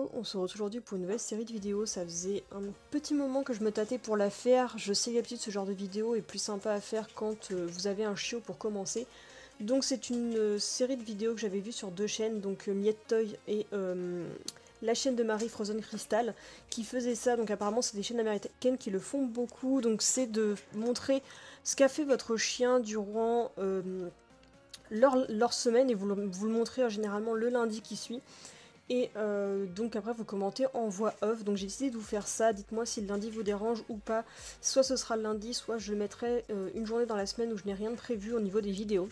Hello, on se retrouve aujourd'hui pour une nouvelle série de vidéos. Ça faisait un petit moment que je me tâtais pour la faire. Je sais d'habitude ce genre de vidéo est plus sympa à faire quand vous avez un chiot pour commencer. Donc c'est une série de vidéos que j'avais vues sur deux chaînes, donc Miette Toy et la chaîne de Marie Frozen Crystal, qui faisait ça. Donc apparemment c'est des chaînes américaines qui le font beaucoup. Donc c'est de montrer ce qu'a fait votre chien durant leur semaine et vous le montrez généralement le lundi qui suit. Et donc après vous commentez en voix off, donc j'ai décidé de vous faire ça, dites-moi si le lundi vous dérange ou pas, soit ce sera le lundi, soit je le mettrai une journée dans la semaine où je n'ai rien de prévu au niveau des vidéos.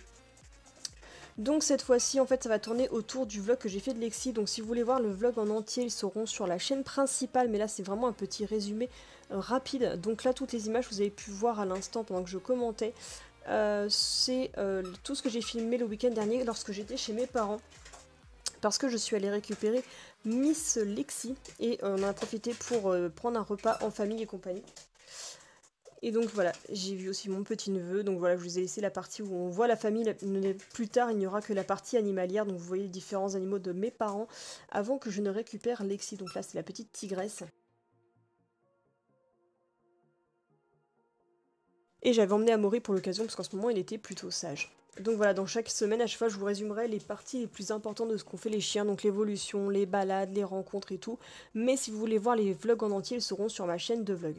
Donc cette fois-ci en fait ça va tourner autour du vlog que j'ai fait de Lexi, donc si vous voulez voir le vlog en entier ils seront sur la chaîne principale, mais là c'est vraiment un petit résumé rapide. Donc là toutes les images que vous avez pu voir à l'instant pendant que je commentais, c'est tout ce que j'ai filmé le week-end dernier lorsque j'étais chez mes parents. Parce que je suis allée récupérer Miss Lexi et on en a profité pour prendre un repas en famille et compagnie. Et donc voilà, j'ai vu aussi mon petit neveu, donc voilà, je vous ai laissé la partie où on voit la famille. Plus tard, il n'y aura que la partie animalière, donc vous voyez les différents animaux de mes parents, avant que je ne récupère Lexi. Donc là, c'est la petite tigresse. Et j'avais emmené Amaury pour l'occasion, parce qu'en ce moment, il était plutôt sage. Donc voilà, dans chaque semaine, à chaque fois, je vous résumerai les parties les plus importantes de ce qu'ont fait les chiens, donc l'évolution, les balades, les rencontres et tout. Mais si vous voulez voir les vlogs en entier, ils seront sur ma chaîne de vlogs.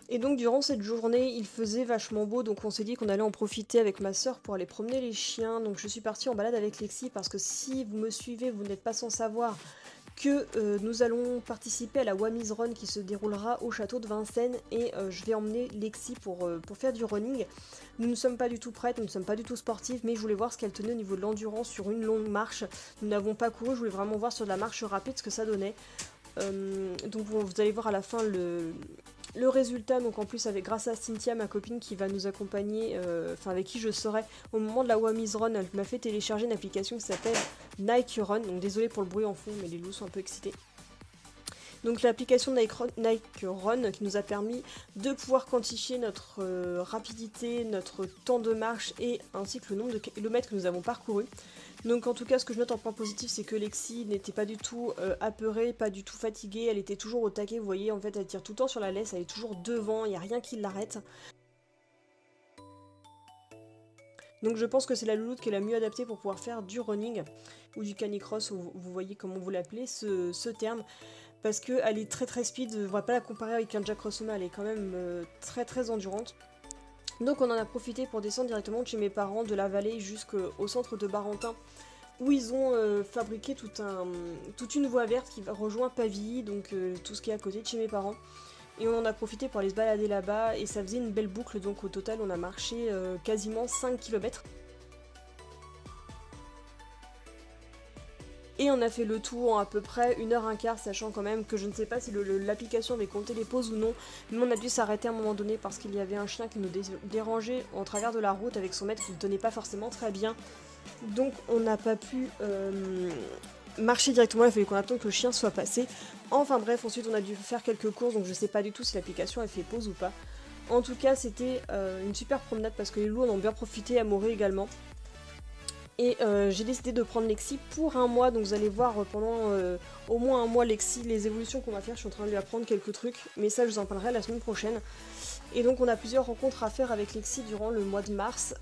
Et donc durant cette journée, il faisait vachement beau, donc on s'est dit qu'on allait en profiter avec ma soeur pour aller promener les chiens. Donc je suis partie en balade avec Lexi, parce que si vous me suivez, vous n'êtes pas sans savoir que nous allons participer à la Wamiz Run qui se déroulera au château de Vincennes, et je vais emmener Lexi pour faire du running. Nous ne sommes pas du tout prêtes, nous ne sommes pas du tout sportives, mais je voulais voir ce qu'elle tenait au niveau de l'endurance sur une longue marche. Nous n'avons pas couru, je voulais vraiment voir sur de la marche rapide ce que ça donnait. Donc vous allez voir à la fin le résultat, donc en plus grâce à Cynthia, ma copine, qui va nous accompagner, avec qui je serai au moment de la Wamiz Run. Elle m'a fait télécharger une application qui s'appelle Nike Run, donc désolé pour le bruit en fond, mais les loups sont un peu excités. Donc l'application Nike Run qui nous a permis de pouvoir quantifier notre rapidité, notre temps de marche et ainsi que le nombre de kilomètres que nous avons parcouru. Donc en tout cas ce que je note en point positif, c'est que Lexi n'était pas du tout apeurée, pas du tout fatiguée, elle était toujours au taquet, vous voyez, en fait elle tire tout le temps sur la laisse, elle est toujours devant, il n'y a rien qui l'arrête. Donc je pense que c'est la louloute qui est la mieux adaptée pour pouvoir faire du running ou du canicross, ou vous voyez comment vous l'appelez ce terme, parce qu'elle est très très speed. Je ne vais pas la comparer avec un Jack Russell, elle est quand même très très endurante. Donc on en a profité pour descendre directement de chez mes parents, de la vallée jusqu'au centre de Barentin, où ils ont fabriqué toute une voie verte qui va rejoindre Pavilly, donc tout ce qui est à côté de chez mes parents. Et on en a profité pour aller se balader là-bas, et ça faisait une belle boucle, donc au total on a marché quasiment 5 km. Et on a fait le tour en à peu près 1h15, sachant quand même que je ne sais pas si l'application avait compté les pauses ou non, mais on a dû s'arrêter à un moment donné parce qu'il y avait un chien qui nous dérangeait en travers de la route avec son maître qui ne tenait pas forcément très bien. Donc on n'a pas pu marcher directement, il fallait qu'on attende que le chien soit passé. Enfin bref, ensuite on a dû faire quelques courses, donc je sais pas du tout si l'application a fait pause ou pas. En tout cas c'était une super promenade parce que les loups en ont bien profité, Amaury également. Et j'ai décidé de prendre Lexi pour un mois, donc vous allez voir pendant au moins un mois Lexi, les évolutions qu'on va faire. Je suis en train de lui apprendre quelques trucs, mais ça je vous en parlerai la semaine prochaine. Et donc on a plusieurs rencontres à faire avec Lexi durant le mois de mars,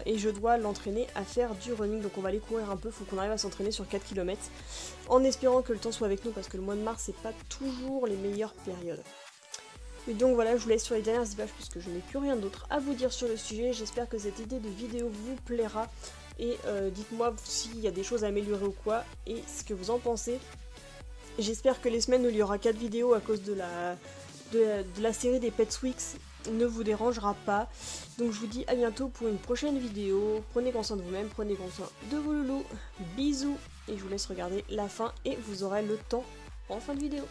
et je dois l'entraîner à faire du running, donc on va aller courir un peu, faut qu'on arrive à s'entraîner sur 4 km, en espérant que le temps soit avec nous, parce que le mois de mars c'est pas toujours les meilleures périodes. Et donc voilà, je vous laisse sur les dernières images puisque je n'ai plus rien d'autre à vous dire sur le sujet. J'espère que cette idée de vidéo vous plaira. Et dites-moi s'il y a des choses à améliorer ou quoi, et ce que vous en pensez. J'espère que les semaines où il y aura 4 vidéos à cause de la série des Pets Weeks ne vous dérangera pas. Donc je vous dis à bientôt pour une prochaine vidéo. Prenez grand soin de vous-même, prenez grand soin de vos loulous. Bisous, et je vous laisse regarder la fin et vous aurez le temps en fin de vidéo.